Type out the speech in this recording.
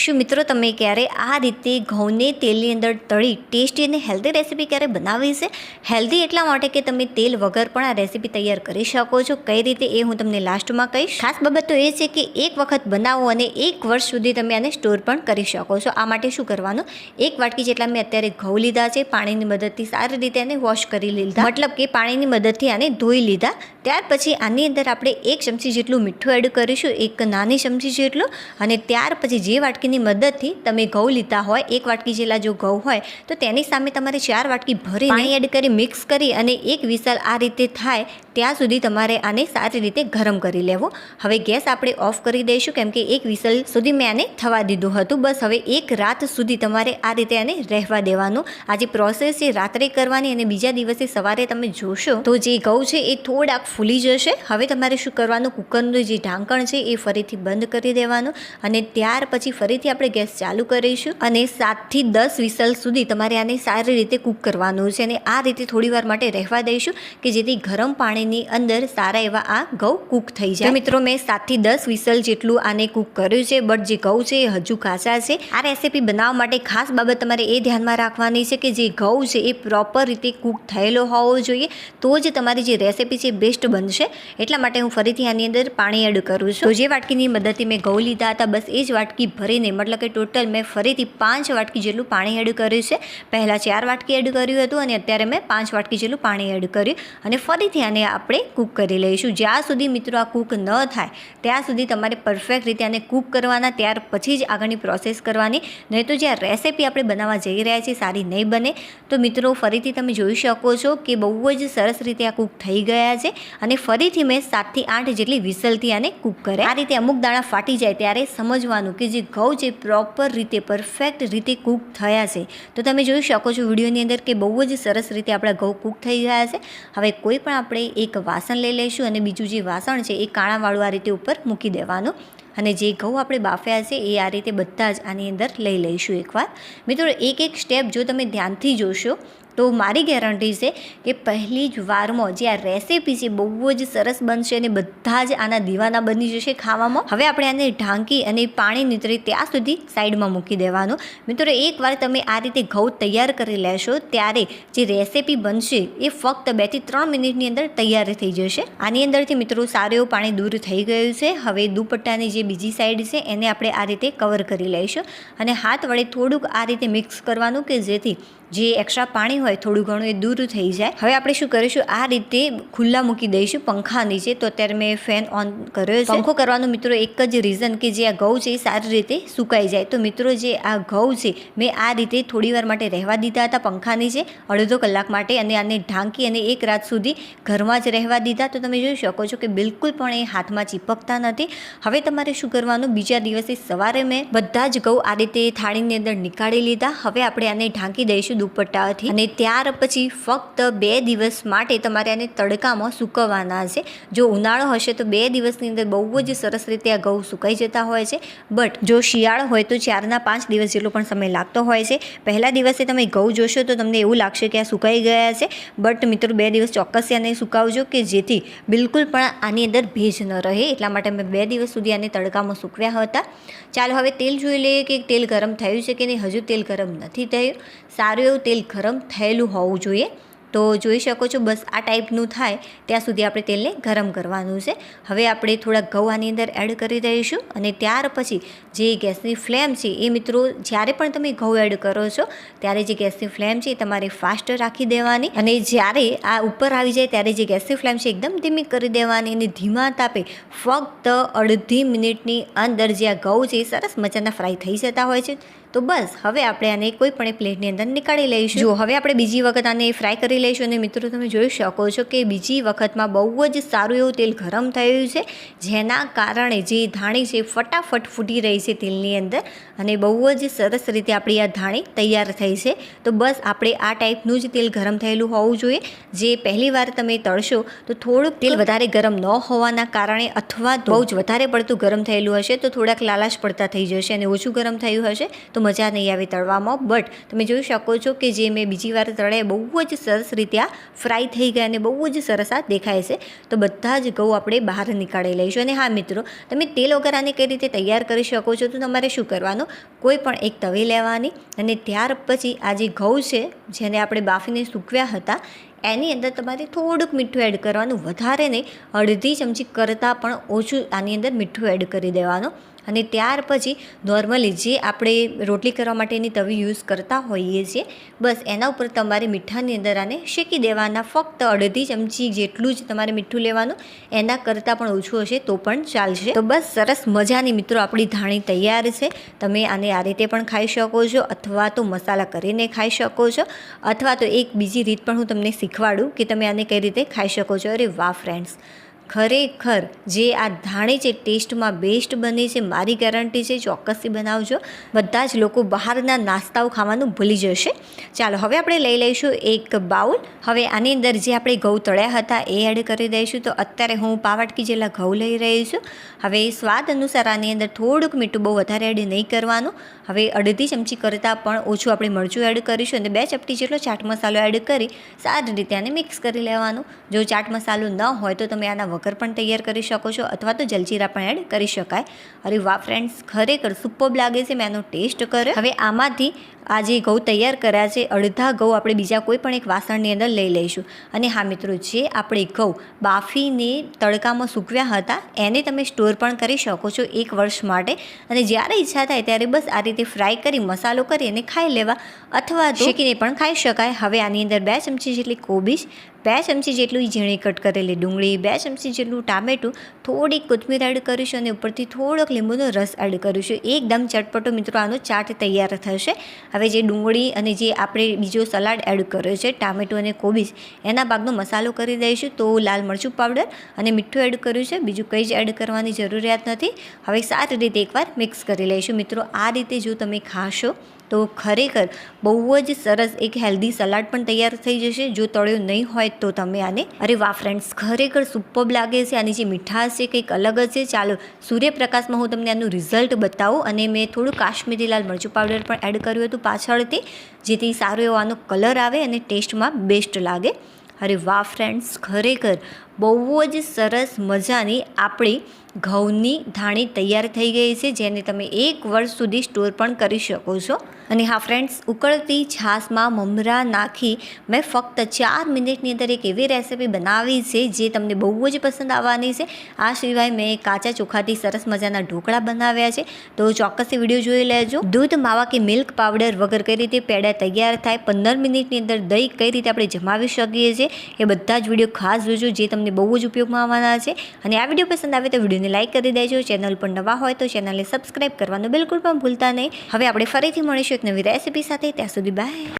શું મિત્રો તમે ક્યારે આ રીતે ઘઉંને તેલની અંદર તળી ટેસ્ટી અને હેલ્ધી રેસીપી ક્યારે બનાવી છે? હેલ્ધી એટલા માટે કે તમે તેલ વગર પણ આ રેસીપી તૈયાર કરી શકો છો. કઈ રીતે એ હું તમને લાસ્ટમાં કહીશ. ખાસ બાબત તો એ છે કે એક વખત બનાવો અને 1 વર્ષ સુધી તમે આને સ્ટોર પણ કરી શકો છો. આ માટે શું કરવાનું, 1 વાટકી જેટલા મેં અત્યારે ઘઉં લીધા છે, પાણીની મદદથી સારી રીતે આને વોશ કરી લીધા, મતલબ કે પાણીની મદદથી આને ધોઈ લીધા. ત્યાર પછી આની અંદર આપણે 1 ચમચી જેટલું મીઠું એડ કરીશું, 1 નાની ચમચી જેટલું. અને ત્યાર પછી જે વાટકીની મદદથી તમે ઘઉં લીધા હોય, 1 વાટકી જેટલા જો ઘઉં હોય તો તેની સામે તમારે 4 વાટકી ભરી પાણી એડ કરી મિક્સ કરી અને 1 વિસલ આ રીતે થાય ત્યાં સુધી તમારે આને સારી રીતે ગરમ કરી લેવો. હવે ગેસ આપણે ઓફ કરી દઈશું, કેમ કે 1 વિસલ સુધી મેં આને થવા દીધું હતું. બસ હવે 1 રાત સુધી તમારે આ રીતે આને રહેવા દેવાનું. આ જે પ્રોસેસ છે રાત્રે કરવાની અને બીજા દિવસે સવારે તમે જોશો તો જે ઘઉં છે એ થોડાક ફૂલી જશે. હવે તમારે શું કરવાનું, કુકરનું જે ઢાંકણ છે એ ફરીથી બંધ કરી દેવાનું અને ત્યાર પછી ફરીથી આપણે ગેસ ચાલુ કરીશું અને 7 થી 10 વિસલ સુધી તમારે આને સારી રીતે કૂક કરવાનું છે. અને આ રીતે થોડી વાર માટે રહેવા દઈશું કે જેથી ગરમ પાણીની અંદર સારા એવા આ ઘઉં કૂક થઈ જાય. તો મિત્રો મેં 7 થી 10 વિસલ જેટલું આને કૂક કર્યું છે, બટ જે ઘઉં છે એ હજુ કાચા છે. આ રેસીપી બનાવવા માટે ખાસ બાબત તમારે એ ધ્યાનમાં રાખવાની છે કે જે ઘઉં છે એ પ્રોપર રીતે કૂક થયેલો હોવો જોઈએ, તો જ તમારી જે રેસીપી છે બેસ્ટ બનશે. એટલા માટે હું ફરીથી આની અંદર પાણી એડ કરું છું. તો જે વાટકીની મદદથી મેં ઘઉં લીધા હતા, બસ એ જ વાટકી ભરીને, મતલબ કે ટોટલ મેં ફરીથી 5 વાટકી જેટલું પાણી એડ કર્યું છે. પહેલાં 4 વાટકી એડ કર્યું હતું અને અત્યારે મેં 5 વાટકી જેટલું પાણી એડ કર્યું અને ફરીથી આને આપણે કૂક કરી લઈશું. જ્યાં સુધી મિત્રો આ કૂક ન થાય ત્યાં સુધી તમારે પરફેક્ટ રીતે આને કૂક કરવાના, ત્યાર પછી જ આગળની પ્રોસેસ કરવાની. નહીં તો જે આ રેસીપી આપણે બનાવવા જઈ રહ્યા છીએ સારી નહીં બને. તો મિત્રો ફરીથી તમે જોઈ શકો છો કે બહુ જ સરસ રીતે આ કૂક થઈ ગયા છે અને ફરીથી મેં 7 થી 8 જેટલી વિસલથી આને કૂક કર્યા. આ રીતે અમુક દાણા ફાટી જાય ત્યારે સમજવાનું કે જે ઘઉં જે પ્રોપર રીતે પરફેક્ટ રીતે કૂક થયા છે. તો તમે જોઈ શકો છો વિડીયોની અંદર કે બહુ જ સરસ રીતે આપણા ઘઉં કૂક થઈ ગયા છે. હવે કોઈ પણ આપણે એક વાસણ લઈ લઈશું અને બીજું જે વાસણ છે એ કાણાવાળું આ રીતે ઉપર મૂકી દેવાનું અને જે ઘઉં આપણે બાફ્યા છે એ આ રીતે બધા જ આની અંદર લઈ લઈશું એકવાર. મિત્રો એક સ્ટેપ જો તમે ધ્યાનથી જોશો તો મારી ગેરંટી છે કે પહેલી જ વારમાં જે આ રેસીપી છે બહુ જ સરસ બનશે અને બધા જ આના દીવાના બની જશે ખાવામાં. હવે આપણે આને ઢાંકી અને પાણી નીતરે ત્યાં સુધી સાઈડમાં મૂકી દેવાનું. મિત્રો એકવાર તમે આ રીતે ઘઉં તૈયાર કરી લેશો ત્યારે જે રેસીપી બનશે એ ફક્ત 2 થી 3 મિનિટની અંદર તૈયાર થઈ જશે. આની અંદરથી મિત્રો સારું એવું પાણી દૂર થઈ ગયું છે. હવે દુપટ્ટાની જે બીજી સાઈડ છે એને આપણે આ રીતે કવર કરી લઈશું અને હાથ વડે થોડુંક આ રીતે મિક્સ કરવાનું કે જેથી જે એક્સ્ટ્રા પાણી હોય થોડું ઘણું એ દૂર થઈ જાય. હવે આપણે શું કરીશું, આ રીતે ખુલ્લા મૂકી દઈશું પંખા નીચે. તો અત્યારે મેં ફેન ઓન કર્યો છે. પંખો કરવાનો મિત્રો એક જ રીઝન કે જે આ ઘઉં છે એ સારી રીતે સુકાઈ જાય. તો મિત્રો જે આ ઘઉં છે મેં આ રીતે થોડી વાર માટે રહેવા દીધા હતા પંખા નીચે, અડધો કલાક માટે, અને આને ઢાંકી અને 1 રાત સુધી ઘરમાં જ રહેવા દીધા. તો તમે જોઈ શકો છો કે બિલકુલ પણ એ હાથમાં ચીપકતા નથી. હવે તમારે શું કરવાનું, બીજા દિવસે સવારે મેં બધા જ ઘઉં આ રીતે થાળીની અંદર નીકાળી લીધા. હવે આપણે આને ઢાંકી દઈશું દુપટ્ટાથી અને ત્યાર પછી ફક્ત 2 દિવસ માટે તમારે આને તડકામાં સૂકવવાના છે. જો ઉનાળો હશે તો 2 દિવસની અંદર બહુ જ સરસ રીતે આ ઘઉં સુકાઈ જતા હોય છે, બટ જો શિયાળો હોય તો 4 થી 5 દિવસ જેટલો પણ સમય લાગતો હોય છે. પહેલા દિવસે તમે ઘઉં જોશો તો તમને એવું લાગશે કે આ સુકાઈ ગયા છે, બટ મિત્રો 2 દિવસ ચોક્કસ આને સુકાવજો કે જેથી બિલકુલ પણ આની અંદર ભેજ ન રહે. એટલા માટે મેં 2 દિવસ સુધી આને તડકામાં સૂકવ્યા હતા. ચાલો હવે તેલ જોઈ લઈએ કે તેલ ગરમ થયું છે કે નહીં. હજુ તેલ ગરમ નથી થયું. સારું એવું તેલ ગરમ થયેલું હોવું જોઈએ. તો જોઈ શકો છો બસ આ ટાઈપનું થાય ત્યાં સુધી આપણે તેલને ગરમ કરવાનું છે. હવે આપણે થોડાક ઘઉં આની અંદર એડ કરી દઈશું અને ત્યાર પછી જે ગેસની ફ્લેમ છે એ મિત્રો જ્યારે પણ તમે ઘઉં એડ કરો છો ત્યારે જે ગેસની ફ્લેમ છે એ તમારે ફાસ્ટ રાખી દેવાની અને જ્યારે આ ઉપર આવી જાય ત્યારે જે ગેસની ફ્લેમ છે એકદમ ધીમી કરી દેવાની અને ધીમા તાપે ફક્ત અડધી મિનિટની અંદર જે આ ઘઉં છે એ સરસ મજાના ફ્રાય થઈ જતા હોય છે. તો બસ હવે આપણે આને કોઈ પણ પ્લેટની અંદર નીકાળી લઈશું. જો હવે આપણે બીજી વખત આને ફ્રાય કરી લઈશું અને મિત્રો તમે જોઈ શકો છો કે બીજી વખતમાં બહુ જ સારું એવું તેલ ગરમ થયું છે, જેના કારણે જે ધાણી છે ફટાફટ ફૂટી રહી છે તેલની અંદર અને બહુ જ સરસ રીતે આપણી આ ધાણી તૈયાર થઈ છે. તો બસ આપણે આ ટાઈપનું જ તેલ ગરમ થયેલું હોવું જોઈએ. જે પહેલી વાર તમે તળશો તો થોડુંક તેલ વધારે ગરમ ન હોવાના કારણે અથવા બહુ જ વધારે પડતું ગરમ થયેલું હશે તો થોડાક લાલાશ પડતા થઈ જશે અને ઓછું ગરમ થયું હશે તો મજા નહીં આવે તળવામાં, બટ તમે જોઈ શકો છો કે જે મેં બીજી વાર તળ્યા બહુ જ સરસ રીતે આ ફ્રાય થઈ ગયા અને બહુ જ સરસ આ દેખાય છે. તો બધા જ ઘઉં આપણે બહાર નીકાળી લઈશું. અને હા મિત્રો, તમે તેલ વગર આને કઈ રીતે તૈયાર કરી શકો છો, તો તમારે શું કરવાનું, કોઈ પણ એક તવી લેવાની અને ત્યાર પછી આ જે ઘઉં છે જેને આપણે બાફીને સૂકવ્યા હતા એની અંદર તમારે થોડુંક મીઠું એડ કરવાનું, વધારે નહીં, અડધી ચમચી કરતાં પણ ઓછું આની અંદર મીઠું એડ કરી દેવાનું. અને ત્યાર પછી નોર્મલી જે આપણે રોટલી કરવા માટેની તવી યુઝ કરતા હોઈએ છીએ બસ એના ઉપર તમારે મીઠાની અંદર આને શેકી દેવાના. ફક્ત અડધી ચમચી જેટલું જ તમારે મીઠું લેવાનું, એના કરતાં પણ ઓછું હશે તો પણ ચાલશે. તો બસ સરસ મજાની મિત્રો આપણી ધાણી તૈયાર છે. તમે આને આ રીતે પણ ખાઈ શકો છો, અથવા તો મસાલા કરીને ખાઈ શકો છો, અથવા તો એક બીજી રીત પણ હું તમને શીખવાડું કે તમે આને કઈ રીતે ખાઈ શકો છો. અરે વાહ ફ્રેન્ડ્સ, ખરેખર જે આ ધાણી છે ટેસ્ટમાં બેસ્ટ બની છે. મારી ગેરંટી છે, ચોક્કસથી બનાવજો. બધા જ લોકો બહારના નાસ્તાઓ ખાવાનું ભૂલી જશે. ચાલો હવે આપણે લઈ લઈશું એક બાઉલ. હવે આની અંદર જે આપણે ઘઉં તળ્યા હતા એ એડ કરી દઈશું. તો અત્યારે હું પાવાટકી જેટલા ઘઉં લઈ રહી છું. હવે સ્વાદ અનુસાર આની અંદર થોડુંક મીઠું, બહુ વધારે એડ નહીં કરવાનું. હવે અડધી ચમચી કરતાં પણ ઓછું આપણે મરચું એડ કરીશું અને 2 ચપટી જેટલો ચાટ મસાલો એડ કરી સારી રીતે આને મિક્સ કરી લેવાનું. જો ચાટ મસાલો ન હોય તો તમે આના વગર પણ તૈયાર કરી શકો છો, અથવા તો જલજીરા પણ એડ કરી શકાય. અરે વાહ ફ્રેન્ડ્સ, ખરેખર સુપર્બ લાગે છે. મેં આનો ટેસ્ટ કર્યો. હવે આમાંથી આ જે ઘઉં તૈયાર કર્યા છે, અડધા ઘઉં આપણે બીજા કોઈ પણ એક વાસણની અંદર લઈ લઈશું. અને હા મિત્રો, જે આપણે ઘઉં બાફીને તડકામાં સૂકવ્યા હતા એને તમે સ્ટોર પણ કરી શકો છો 1 વર્ષ માટે. અને જ્યારે ઈચ્છા થાય ત્યારે બસ આ રીતે ફ્રાય કરી મસાલો કરી અને ખાઈ લેવા, અથવા તો શેકીને પણ ખાઈ શકાય. હવે આની અંદર 2 ચમચી જેટલી કોબીજ, 2 ચમચી જેટલું ઝીણી કટ કરેલી ડુંગળી, 2 ચમચી જેટલું ટામેટું, થોડી કોથમીર એડ કરીશું અને ઉપરથી થોડોક લીંબુનો રસ એડ કરીશું. એકદમ ચટપટો મિત્રો આનો ચાટ તૈયાર થશે. હવે જે ડુંગળી અને જે આપણે બીજો સલાડ એડ કર્યો છે ટામેટું અને કોબીજ, એના ભાગનો મસાલો કરી દઈશું. તો લાલ મરચું પાવડર અને મીઠું એડ કર્યું છે, બીજું કંઈ જ એડ કરવાની જરૂરિયાત નથી. હવે સારી રીતે એકવાર મિક્સ કરી લઈશું. મિત્રો આ રીતે જો તમે ખાશો તો ખરેખર બહુ જ સરસ એક હેલ્ધી સલાડ પણ તૈયાર થઈ જશે. જો તળ્યું નહીં હોય તો તમે આને, અરે વાહ ફ્રેન્ડ્સ, ખરેખર સુપર્બ લાગે છે. આની જે મીઠાશ છે કંઈક અલગ જ છે. ચાલો સૂર્યપ્રકાશમાં હું તમને આનું રિઝલ્ટ બતાવું. અને મેં થોડું કાશ્મીરી લાલ મરચું પાવડર પણ એડ કર્યું હતું પાછળથી, જેથી સારો એવો આનો કલર આવે અને ટેસ્ટમાં બેસ્ટ લાગે. અરે વાહ ફ્રેન્ડ્સ, ખરેખર બહુ જ સરસ મજાની આપણી ઘઉંની ધાણી તૈયાર થઈ ગઈ છે, જેને તમે 1 વર્ષ સુધી સ્ટોર પણ કરી શકો છો. અને હા ફ્રેન્ડ્સ, ઉકળતી છાશમાં મમરા નાખી મેં ફક્ત 4 મિનિટની અંદર એક એવી રેસીપી બનાવી છે જે તમને બહુ જ પસંદ આવવાની છે. આ સિવાય મેં કાચા ચોખાથી સરસ મજાના ઢોકળા બનાવ્યા છે. તો ચોક્કસથી વિડીયો જોઈ લેજો. દૂધ, માવા કે મિલ્ક પાવડર વગર કઈ રીતે પેડા તૈયાર થાય, 15 મિનિટની અંદર દહીં કઈ રીતે આપણે જમાવી શકીએ છીએ, એ બધા જ વિડીયો ખાસ જોજો, જે તમને બહુ જ ઉપયોગમાં આવવાના છે. અને આ વિડીયો પસંદ આવે તો વિડીયોને લાઇક કરી દેજો. ચેનલ પર નવા હોય તો ચેનલને સબસ્ક્રાઈબ કરવાનું બિલકુલ પણ ભૂલતા નહીં. હવે આપણે ફરીથી મળીશું એક નવી રેસીપી સાથે. ત્યાં સુધી બાય.